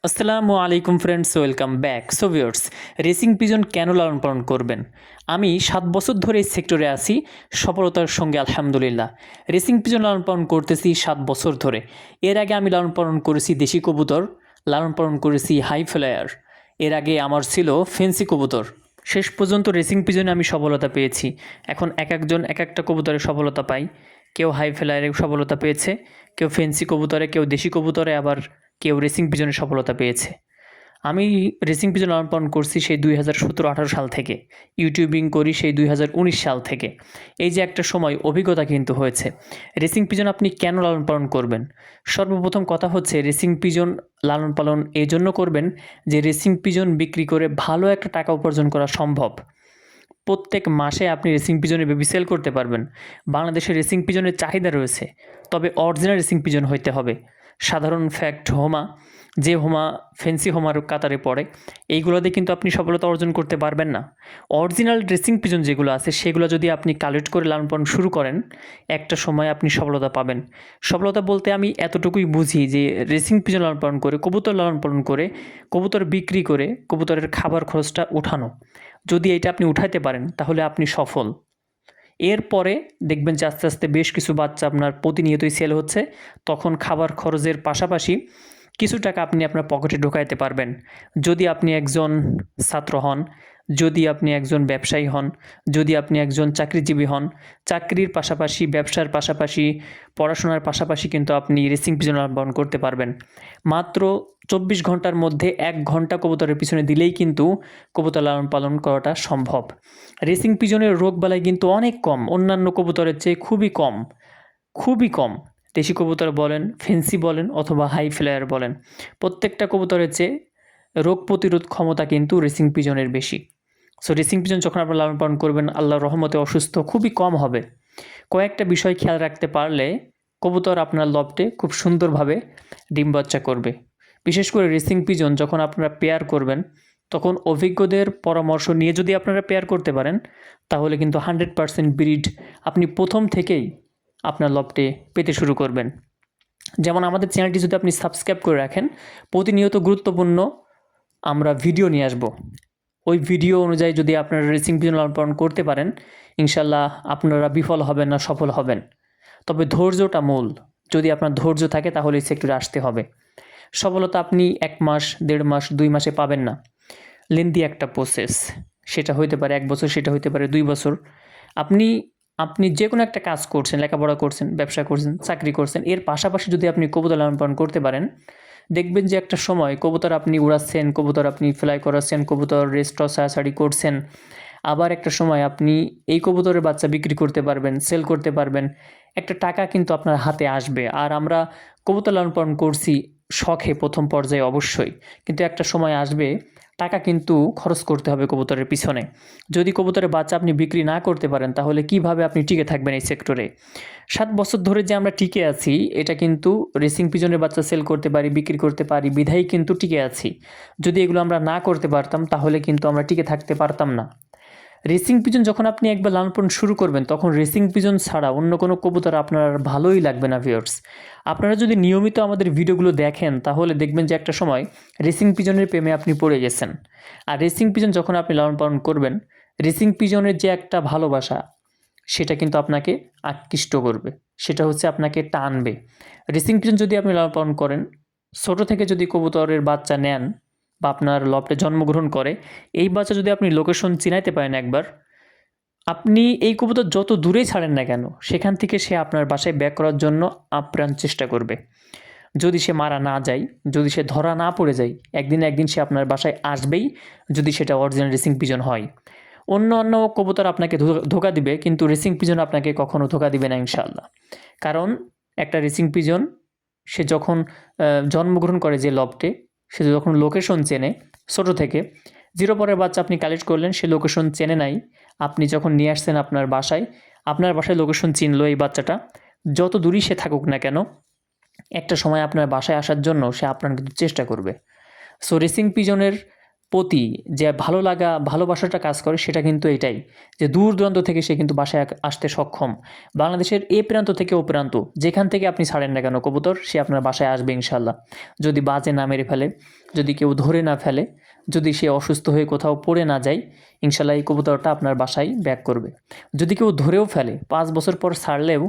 আসসালামু আলাইকুম friends, welcome back. So viewers, racing pigeon কেন লালন পালন করবেন? আমি 7 বছর ধরে এই সেক্টরে আছি সফলতার সঙ্গে আলহামদুলিল্লাহ। রেসিং পিজন লালন পালন করতেছি 7 বছর ধরে। এর আগে আমি লালন পালন করেছি দেশি কবুতর, লালন পালন করেছি হাই ফ্লায়ার, এর আগে আমার ছিল ফেন্সি কবুতর। শেষ পর্যন্ত রেসিং পিজনে আমি সফলতা পেয়েছি। এখন একজন এক একটা কবুতরে সফলতা পাই। কেউ হাই ফ্লায়ারে সফলতা পেয়েছে, কেউ ফেন্সি কবুতরে, কেউ দেশি কবুতরে, আবার কেউ রেসিং পিজনে সফলতা পেয়েছে। আমি রেসিং পিজন লালন পালন করছি সেই 2017-18 সাল থেকে, ইউটিউবিং করি সেই 2019 সাল থেকে। এই যে একটা সময় অভিজ্ঞতা কিন্তু হয়েছে। রেসিং পিজন আপনি কেন লালন পালন করবেন? সর্বপ্রথম কথা হচ্ছে, রেসিং পিজন লালন পালন এই জন্য করবেন যে রেসিং পিজন বিক্রি করে ভালো একটা টাকা উপার্জন করা সম্ভব। প্রত্যেক মাসে আপনি রেসিং পিজনের বেবি সেল করতে পারবেন। বাংলাদেশে রেসিং পিজনের চাহিদা রয়েছে, তবে অরিজিনাল রেসিং পিজন হইতে হবে। সাধারণ ফ্যাক্ট হোমা, যে হোমা ফেন্সি হোমার কাতারে পড়ে, এইগুলোতে কিন্তু আপনি সফলতা অর্জন করতে পারবেন না। অরিজিনাল রেসিং পিজন যেগুলো আছে সেগুলো যদি আপনি কালেক্ট করে লালন পালন শুরু করেন, একটা সময় আপনি সফলতা পাবেন। সফলতা বলতে আমি এতটুকুই বুঝি যে রেসিং পিজন লালন পালন করে, কবুতর লালন পালন করে, কবুতর বিক্রি করে কবুতরের খাবার খরচটা উঠানো। যদি এটা আপনি উঠাইতে পারেন তাহলে আপনি সফল। এরপরে দেখবেন যে আস্তে আস্তে বেশ কিছু বাচ্চা আপনার প্রতিনিয়তই সেল হচ্ছে, তখন খাবার খরচের পাশাপাশি কিছু টাকা আপনি আপনার পকেটে ঢোকাইতে পারবেন। যদি আপনি একজন ছাত্র হন, যদি আপনি একজন ব্যবসায়ী হন, যদি আপনি একজন চাকরিজীবী হন, চাকরির পাশাপাশি, ব্যবসার পাশাপাশি, পড়াশোনার পাশাপাশি কিন্তু আপনি রেসিং পিজন লালন পালন করতে পারবেন। মাত্র 24 ঘন্টার মধ্যে 1 ঘন্টা কবুতরের পিছনে দিলেই কিন্তু কবুতর লালন পালন করাটা সম্ভব। রেসিং পিজনের রোগবালাই কিন্তু অনেক কম, অন্যান্য কবুতরের চেয়ে খুবই কম, খুবই কম। দেশি কবুতর বলেন, ফেন্সি বলেন অথবা হাই ফ্লায়ার বলেন, প্রত্যেকটা কবুতরের চেয়ে রোগ প্রতিরোধ ক্ষমতা কিন্তু রেসিং পিজনের বেশি। সো রেসিং পিজন যখন আপনারা লালন পালন করবেন, আল্লাহর রহমতে অসুস্থ খুবই কম হবে। কয়েকটা বিষয় খেয়াল রাখতে পারলে কবুতর আপনার লফটে খুব সুন্দরভাবে ডিম বাচ্চা করবে। বিশেষ করে রেসিং পিজন যখন আপনারা পেয়ার করবেন, তখন অভিজ্ঞদের পরামর্শ নিয়ে যদি আপনারা পেয়ার করতে পারেন, তাহলে কিন্তু 100% ব্রিড আপনি প্রথম থেকেই আপনার লফটে পেতে শুরু করবেন। যেমন আমাদের চ্যানেলটি যদি আপনি সাবস্ক্রাইব করে রাখেন, প্রতিনিয়ত গুরুত্বপূর্ণ আমরা ভিডিও নিয়ে আসব। ওই ভিডিও অনুযায়ী যদি আপনারা রেসিং পিজন লালন পালন করতে পারেন, ইনশাল্লাহ আপনারা বিফল হবেন না, সফল হবেন। তবে ধৈর্যটা মূল। যদি আপনার ধৈর্য থাকে তাহলে এই সেক্টরে আসতে হবে। সফলতা আপনি 1 মাস, 1.5 মাস, 2 মাসে পাবেন না। লেন্দি একটা প্রসেস। সেটা হইতে পারে 1 বছর, সেটা হইতে পারে 2 বছর। আপনি আপনি যে কোনো একটা কাজ করছেন, লেখাপড়া করছেন, ব্যবসা করছেন, চাকরি করছেন, এর পাশাপাশি যদি আপনি কবুতর লালন পালন করতে পারেন, দেখবেন যে একটা সময় কবুতর আপনি উড়াচ্ছেন, কবুতর আপনি ফ্লাই করাচ্ছেন, কবুতর রেস্ট ছাড়াছাড়ি করছেন। আবার একটা সময় আপনি এই কবুতরের বাচ্চা বিক্রি করতে পারবেন, সেল করতে পারবেন। একটা টাকা কিন্তু আপনার হাতে আসবে। আর আমরা কবুতর লালন পালন করছি শখে প্রথম পর্যায়ে অবশ্যই, কিন্তু একটা সময় আসবে টাকা কিন্তু খরচ করতে হবে কবুতরের পিছনে। যদি কবুতরের বাচ্চা আপনি বিক্রি না করতে পারেন, তাহলে কিভাবে আপনি টিকে থাকবেন এই সেক্টরে? 7 বছর ধরে যে আমরা টিকে আছি, এটা কিন্তু রেসিং পিজনের বাচ্চা সেল করতে পারি, বিক্রি করতে পারি বিধায় কিন্তু টিকে আছি। যদি এগুলো আমরা না করতে পারতাম, তাহলে কিন্তু আমরা টিকে থাকতে পারতাম না। রেসিং পিজন যখন আপনি একবার লালন পালন শুরু করবেন, তখন রেসিং পিজন ছাড়া অন্য কোনো কবুতর আপনার আর ভালোই লাগবে না ভিউয়ার্স। আপনারা যদি নিয়মিত আমাদের ভিডিওগুলো দেখেন, তাহলে দেখবেন যে একটা সময় রেসিং পিজনের প্রেমে আপনি পড়ে গেছেন। আর রেসিং পিজন যখন আপনি লালন পালন করবেন, রেসিং পিজনের যে একটা ভালোবাসা, সেটা কিন্তু আপনাকে আকৃষ্ট করবে, সেটা হচ্ছে আপনাকে টানবে। রেসিং পিজন যদি আপনি লালন পালন করেন, ছোটো থেকে যদি কবুতরের বাচ্চা নেন বা আপনার লফটে জন্মগ্রহণ করে, এই বাচ্চা যদি আপনি লোকেশন চিনাইতে পারেন একবার, আপনি এই কবুতর যত দূরেই ছাড়েন না কেন, সেখান থেকে সে আপনার বাসায় ব্যাক করার জন্য আপ্রাণ চেষ্টা করবে। যদি সে মারা না যায়, যদি সে ধরা না পড়ে যায়, একদিন না একদিন সে আপনার বাসায় আসবেই, যদি সেটা অরিজিনাল রেসিং পিজন হয়। অন্য কবুতর আপনাকে ধোঁকা দিবে, কিন্তু রেসিং পিজন আপনাকে কখনো ধোঁকা দিবে না ইনশাআল্লাহ। কারণ একটা রেসিং পিজন সে যখন জন্মগ্রহণ করে যে লফটে, সে যখন লোকেশন চেনে ছোটো থেকে, 0 পরের বাচ্চা আপনি কালেক্ট করলেন, সে লোকেশন চেনে নাই, আপনি যখন নিয়ে আসছেন আপনার বাসায়, আপনার বাসায় লোকেশন চিনলো এই বাচ্চাটা, যত দূরই সে থাকুক না কেন, একটা সময় আপনার বাসায় আসার জন্য সে আপনার কিন্তু চেষ্টা করবে। সো রেসিং পিজনের প্রতি যে ভালো লাগা ভালোবাসাটা কাজ করে সেটা কিন্তু এটাই যে দূর দূরান্ত থেকে সে কিন্তু বাসায় আসতে সক্ষম। বাংলাদেশের এ প্রান্ত থেকে ও প্রান্ত যেখান থেকে আপনি ছাড়েন না কেন কবুতর, সে আপনার বাসায় আসবে ইনশাল্লাহ। যদি বাজে না মেরে ফেলে, যদি কেউ ধরে না ফেলে, যদি সে অসুস্থ হয়ে কোথাও পড়ে না যায়, ইনশাল্লাহ এই কবুতরটা আপনার বাসায় ব্যাক করবে। যদি কেউ ধরেও ফেলে 5 বছর পর ছাড়লেও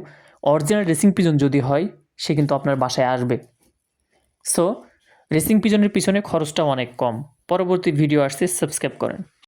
অরিজিনাল রেসিং পিজন যদি হয়, সে কিন্তু আপনার বাসায় আসবে। সো রেসিং পিজনের পিছনে খরচটা অনেক কম। পরবর্তী ভিডিও আসছে, সাবস্ক্রাইব করেন।